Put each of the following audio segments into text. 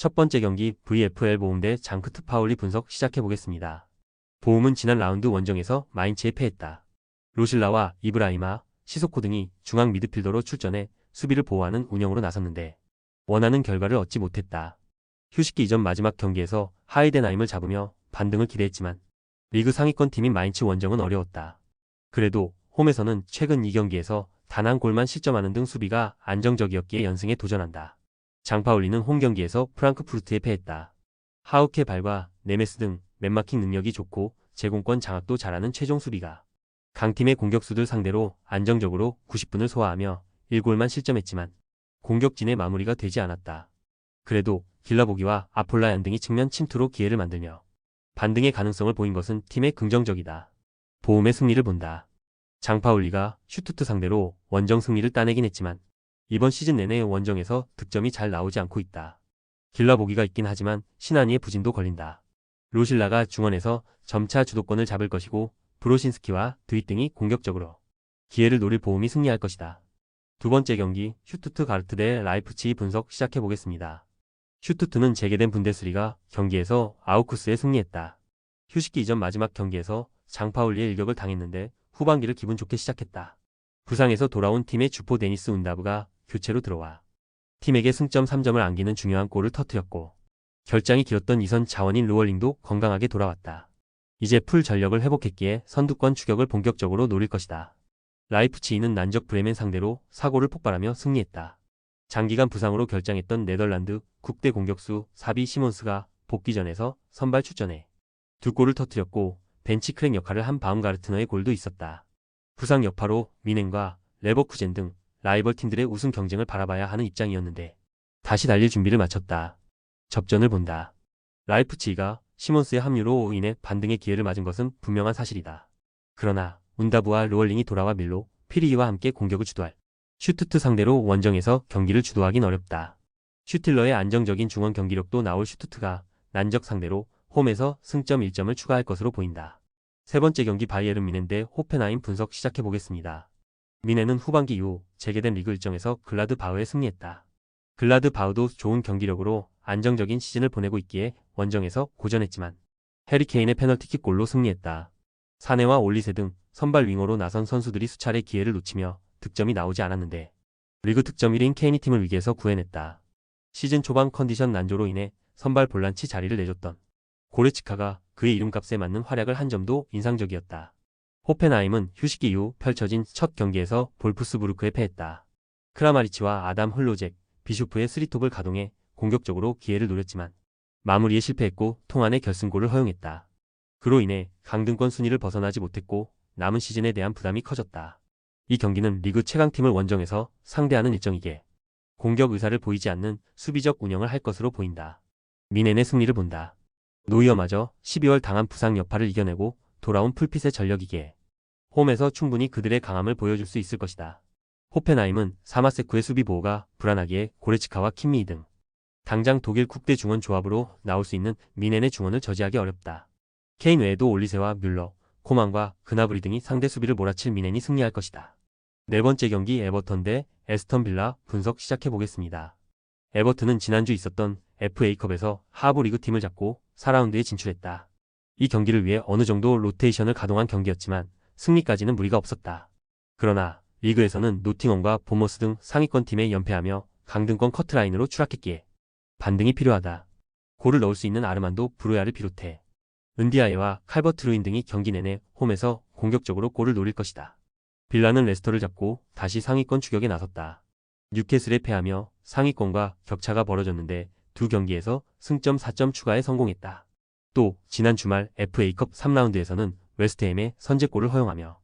첫 번째 경기 VfL 보움 대 장크트 파울리 분석 시작해보겠습니다. 보움은 지난 라운드 원정에서 마인츠에 패했다. 로실라와 이브라이마, 시소코 등이 중앙 미드필더로 출전해 수비를 보호하는 운영으로 나섰는데 원하는 결과를 얻지 못했다. 휴식기 이전 마지막 경기에서 하이덴하임을 잡으며 반등을 기대했지만 리그 상위권 팀인 마인츠 원정은 어려웠다. 그래도 홈에서는 최근 2경기에서 단 한 골만 실점하는 등 수비가 안정적이었기에 연승에 도전한다. 장파울리는 홈 경기에서 프랑크푸르트에 패했다. 하우케 발과 네메스 등 맨마킹 능력이 좋고 제공권 장악도 잘하는 최종 수비가 강팀의 공격수들 상대로 안정적으로 90분을 소화하며 1골만 실점했지만 공격진의 마무리가 되지 않았다. 그래도 길라보기와 아폴라얀 등이 측면 침투로 기회를 만들며 반등의 가능성을 보인 것은 팀의 긍정적이다. 보움의 승리를 본다. 장파울리가 슈투트 상대로 원정 승리를 따내긴 했지만 이번 시즌 내내 원정에서 득점이 잘 나오지 않고 있다. 길라보기가 있긴 하지만 신하니의 부진도 걸린다. 로실라가 중원에서 점차 주도권을 잡을 것이고 브로신스키와 드윗 등이 공격적으로 기회를 노릴 보움이 승리할 것이다. 두 번째 경기 슈투트 가르트 대 라이프치히 분석 시작해보겠습니다. 슈투트는 재개된 분데스리가 경기에서 아우크스에 승리했다. 휴식기 이전 마지막 경기에서 장파울리의 일격을 당했는데 후반기를 기분 좋게 시작했다. 부상에서 돌아온 팀의 주포 데니스 운다브가 교체로 들어와 팀에게 승점 3점을 안기는 중요한 골을 터뜨렸고 결장이 길었던 이선 자원인 루얼링도 건강하게 돌아왔다. 이제 풀 전력을 회복했기에 선두권 추격을 본격적으로 노릴 것이다. 라이프치히는 난적 브레멘 상대로 사고를 폭발하며 승리했다. 장기간 부상으로 결장했던 네덜란드 국대 공격수 사비 시몬스가 복귀전에서 선발 출전해 두 골을 터뜨렸고 벤치 크랙 역할을 한 바움가르트너의 골도 있었다. 부상 여파로 미넨과 레버쿠젠 등 라이벌 팀들의 우승 경쟁을 바라봐야 하는 입장이었는데 다시 달릴 준비를 마쳤다. 접전을 본다. 라이프치히가 시몬스의 합류로 인해 반등의 기회를 맞은 것은 분명한 사실이다. 그러나 운다브와 루얼링이 돌아와 밀로, 피리히와 함께 공격을 주도할 슈투트 상대로 원정에서 경기를 주도하긴 어렵다. 슈틸러의 안정적인 중원 경기력도 나올 슈투트가 난적 상대로 홈에서 승점 1점을 추가할 것으로 보인다. 세 번째 경기 바이에른 미넨 대 호펜하임 분석 시작해보겠습니다. 미넨은 후반기 이후 재개된 리그 일정에서 글라드바흐에 승리했다. 글라드바흐도 좋은 경기력으로 안정적인 시즌을 보내고 있기에 원정에서 고전했지만 해리케인의 페널티킥 골로 승리했다. 사네와 올리세 등 선발 윙어로 나선 선수들이 수차례 기회를 놓치며 득점이 나오지 않았는데 리그 득점 1위인 케인이 팀을 위기에서 구해냈다. 시즌 초반 컨디션 난조로 인해 선발 볼란치 자리를 내줬던 고레츠카가 그의 이름값에 맞는 활약을 한 점도 인상적이었다. 호펜하임은 휴식기 이후 펼쳐진 첫 경기에서 볼프스부르크에 패했다. 크라마리치와 아담 흘로잭, 비슈프의 스리톱을 가동해 공격적으로 기회를 노렸지만 마무리에 실패했고 통안의 결승골을 허용했다. 그로 인해 강등권 순위를 벗어나지 못했고 남은 시즌에 대한 부담이 커졌다. 이 경기는 리그 최강팀을 원정에서 상대하는 일정이기에 공격 의사를 보이지 않는 수비적 운영을 할 것으로 보인다. 미넨의 승리를 본다. 노이어마저 12월 당한 부상 여파를 이겨내고 돌아온 풀핏의 전력이기에 홈에서 충분히 그들의 강함을 보여줄 수 있을 것이다. 호펜하임은 사마세쿠의 수비 보호가 불안하기에 고레츠카와 킴미히 등 당장 독일 국대 중원 조합으로 나올 수 있는 미넨의 중원을 저지하기 어렵다. 케인 외에도 올리세와 뮬러, 코만과 그나브리 등이 상대 수비를 몰아칠 미넨이 승리할 것이다. 네 번째 경기 에버턴 대 에스턴 빌라 분석 시작해보겠습니다. 에버튼은 지난주 있었던 FA컵에서 하부 리그 팀을 잡고 4라운드에 진출했다. 이 경기를 위해 어느 정도 로테이션을 가동한 경기였지만 승리까지는 무리가 없었다. 그러나 리그에서는 노팅엄과 보머스 등 상위권 팀에 연패하며 강등권 커트라인으로 추락했기에 반등이 필요하다. 골을 넣을 수 있는 아르만도 브로야를 비롯해 은디아예와 칼버트 루인 등이 경기 내내 홈에서 공격적으로 골을 노릴 것이다. 빌라는 레스터를 잡고 다시 상위권 추격에 나섰다. 뉴캐슬에 패하며 상위권과 격차가 벌어졌는데 두 경기에서 승점 4점 추가에 성공했다. 또 지난 주말 FA컵 3라운드에서는 웨스트햄의 선제골을 허용하며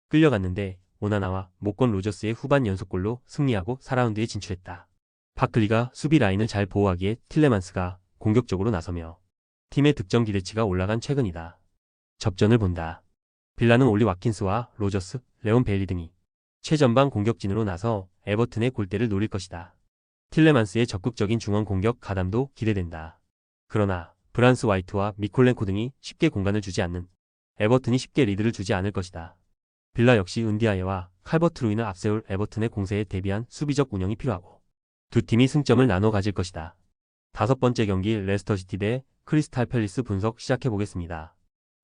끌려갔는데 오나나와 모건 로저스의 후반 연속골로 승리하고 4라운드에 진출했다. 바클리가 수비 라인을 잘 보호하기에 틸레만스가 공격적으로 나서며 팀의 득점 기대치가 올라간 최근이다. 접전을 본다. 빌라는 올리 와킨스와 로저스, 레온 베일리 등이 최전방 공격진으로 나서 에버튼의 골대를 노릴 것이다. 틸레만스의 적극적인 중원 공격 가담도 기대된다. 그러나 브란스 와이트와 미콜렌코 등이 쉽게 공간을 주지 않는 에버튼이 쉽게 리드를 주지 않을 것이다. 빌라 역시 은디아예와 칼버트 루인을 앞세울 에버튼의 공세에 대비한 수비적 운영이 필요하고 두 팀이 승점을 나눠 가질 것이다. 5번째 경기 레스터시티 대 크리스탈 팰리스 분석 시작해보겠습니다.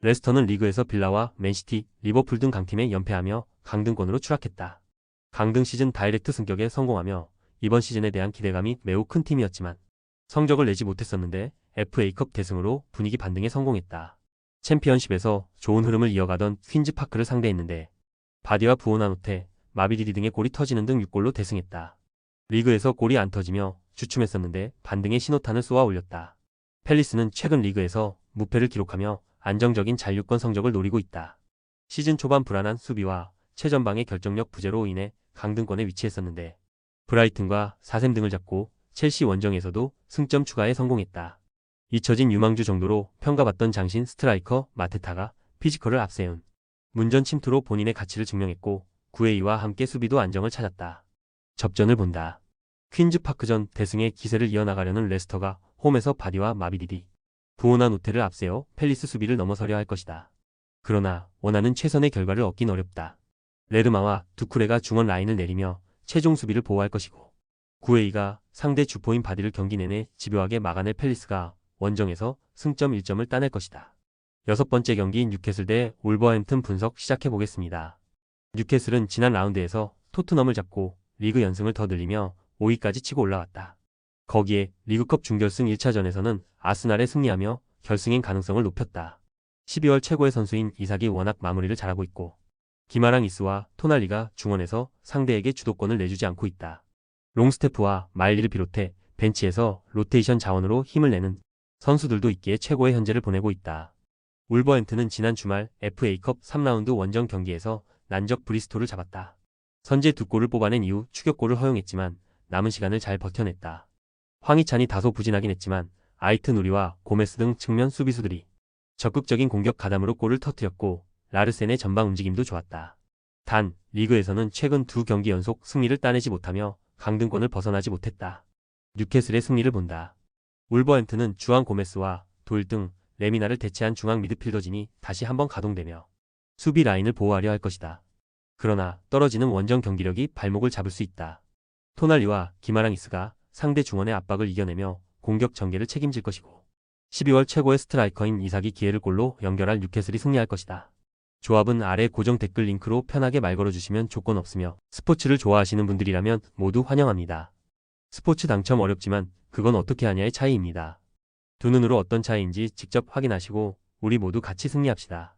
레스터는 리그에서 빌라와 맨시티, 리버풀 등 강팀에 연패하며 강등권으로 추락했다. 강등 시즌 다이렉트 승격에 성공하며 이번 시즌에 대한 기대감이 매우 큰 팀이었지만 성적을 내지 못했었는데 FA컵 대승으로 분위기 반등에 성공했다. 챔피언십에서 좋은 흐름을 이어가던 퀸즈 파크를 상대했는데 바디와 부오나노테, 마비디디 등의 골이 터지는 등 6골로 대승했다. 리그에서 골이 안 터지며 주춤했었는데 반등의 신호탄을 쏘아 올렸다. 팰리스는 최근 리그에서 무패를 기록하며 안정적인 잔류권 성적을 노리고 있다. 시즌 초반 불안한 수비와 최전방의 결정력 부재로 인해 강등권에 위치했었는데 브라이튼과 4셈 등을 잡고 첼시 원정에서도 승점 추가에 성공했다. 잊혀진 유망주 정도로 평가받던 장신 스트라이커 마테타가 피지컬을 앞세운 문전 침투로 본인의 가치를 증명했고 구웨이와 함께 수비도 안정을 찾았다. 접전을 본다. 퀸즈 파크전 대승의 기세를 이어나가려는 레스터가 홈에서 바디와 마비디디, 부오나노테를 앞세워 팰리스 수비를 넘어서려 할 것이다. 그러나 원하는 최선의 결과를 얻긴 어렵다. 레르마와 두쿠레가 중원 라인을 내리며 최종 수비를 보호할 것이고 구웨이가 상대 주포인 바디를 경기 내내 집요하게 막아낼 팰리스가 원정에서 승점 1점을 따낼 것이다. 6번째 경기 뉴캐슬 대 울버햄튼 분석 시작해보겠습니다. 뉴캐슬은 지난 라운드에서 토트넘을 잡고 리그 연승을 더 늘리며 5위까지 치고 올라왔다. 거기에 리그컵 준결승 1차전에서는 아스날에 승리하며 결승행 가능성을 높였다. 12월 최고의 선수인 이삭이 워낙 마무리를 잘하고 있고 기마랑 이스와 토날리가 중원에서 상대에게 주도권을 내주지 않고 있다. 롱스테프와 마일리를 비롯해 벤치에서 로테이션 자원으로 힘을 내는 선수들도 있기에 최고의 현재를 보내고 있다. 울버햄튼은 지난 주말 FA컵 3라운드 원정 경기에서 난적 브리스톨을 잡았다. 선제 2골을 뽑아낸 이후 추격골을 허용했지만 남은 시간을 잘 버텨냈다. 황희찬이 다소 부진하긴 했지만 아이트 누리와 고메스 등 측면 수비수들이 적극적인 공격 가담으로 골을 터뜨렸고 라르센의 전방 움직임도 좋았다. 단 리그에서는 최근 2경기 연속 승리를 따내지 못하며 강등권을 벗어나지 못했다. 뉴캐슬의 승리를 본다. 울버햄튼은 주앙 고메스와 도일 등 레미나를 대체한 중앙 미드필더진이 다시 한번 가동되며 수비 라인을 보호하려 할 것이다. 그러나 떨어지는 원정 경기력이 발목을 잡을 수 있다. 토날리와 기마랑이스가 상대 중원의 압박을 이겨내며 공격 전개를 책임질 것이고 12월 최고의 스트라이커인 이삭이 기회를 골로 연결할 뉴캐슬이 승리할 것이다. 조합은 아래 고정 댓글 링크로 편하게 말 걸어주시면 조건 없으며 스포츠를 좋아하시는 분들이라면 모두 환영합니다. 스포츠 당첨 어렵지만 그건 어떻게 하냐의 차이입니다. 두 눈으로 어떤 차이인지 직접 확인하시고 우리 모두 같이 승리합시다.